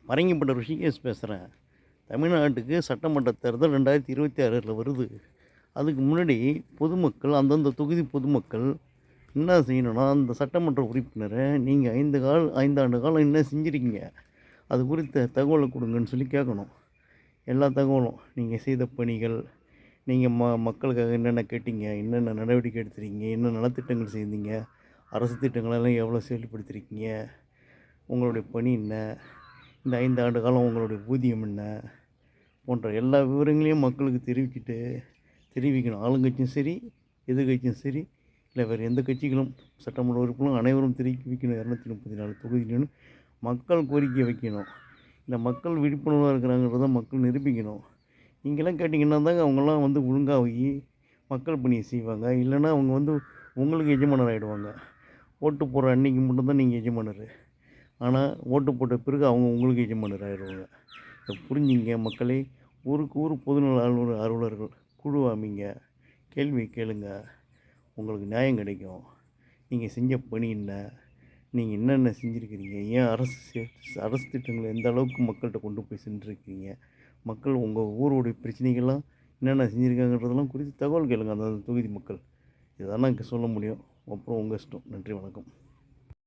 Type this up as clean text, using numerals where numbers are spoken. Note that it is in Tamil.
பரங்கிப்பட்ட ரிஷிகேஷ் பேசுகிறேன். தமிழ்நாட்டுக்கு சட்டமன்ற தேர்தல் 2026ல் வருது. அதுக்கு முன்னாடி பொதுமக்கள், அந்தந்த தொகுதி பொதுமக்கள் என்ன செய்யணும்னா, அந்த சட்டமன்ற உறுப்பினரை நீங்கள் 5 ஆண்டு காலம் என்ன செஞ்சுருக்கீங்க, அது குறித்த தகவலை கொடுங்கன்னு சொல்லி கேட்கணும். எல்லா தகவலும், நீங்கள் செய்த பணிகள், நீங்கள் மக்களுக்காக என்னென்ன கேட்டீங்க, என்னென்ன நடவடிக்கை எடுத்துருக்கீங்க, என்ன நலத்திட்டங்கள் செய்தீங்க, அரசு திட்டங்களெல்லாம் எவ்வளோ செயல்படுத்தியிருக்கீங்க, உங்களுடைய பணி என்ன, இந்த 5 ஆண்டு காலம் உங்களுடைய ஊதியம் என்ன, போன்ற எல்லா விவரங்களையும் மக்களுக்கு தெரிவிக்கணும். ஆளுங்கட்சியும் சரி, எதிர்கட்சியும் சரி, இல்லை வேறு எந்த கட்சிகளும், சட்டமன்ற உறுப்பினரும் அனைவரும் தெரிவிக்கணும். 234 தொகுதியிலும் மக்கள் கோரிக்கை வைக்கணும். இந்த மக்கள் விழிப்புணர்வாக இருக்கிறாங்கிறத மக்கள் நிரூபிக்கணும். நீங்களாம் கேட்டிங்கன்னா தாங்க அவங்களாம் ஒழுங்காகி மக்கள் பணியை செய்வாங்க. இல்லைன்னா அவங்க உங்களுக்கு எஜமானர் ஆகிடுவாங்க. ஓட்டு போடுற அன்றைக்கி மட்டும்தான் நீங்கள் எஜமானர். ஆனால் ஓட்டு போட்ட பிறகு அவங்க உங்களுக்கு எஜமானர் ஆகிடுவாங்க. இதை புரிஞ்சுங்க மக்களே. ஊருக்கு ஊர் பொதுநல அலுவலர்கள் குழு அமைங்க, கேள்வி கேளுங்க, உங்களுக்கு நியாயம் கிடைக்கும். நீங்கள் செஞ்ச பணி என்ன, நீங்கள் என்னென்ன செஞ்சுருக்கிறீங்க, ஏன் அரசு திட்டங்களை எந்த அளவுக்கு மக்கள்கிட்ட கொண்டு போய் சென்றிருக்கீங்க, மக்கள் உங்கள் ஊருடைய பிரச்சனைகள்லாம் என்னென்ன செஞ்சுருக்காங்கன்றதெல்லாம் குறித்து தகவல் கேளுங்க அந்த தொகுதி மக்கள். இதெல்லாம் சொல்ல முடியும். அப்புறம் உங்கள் இஷ்டம். நன்றி, வணக்கம்.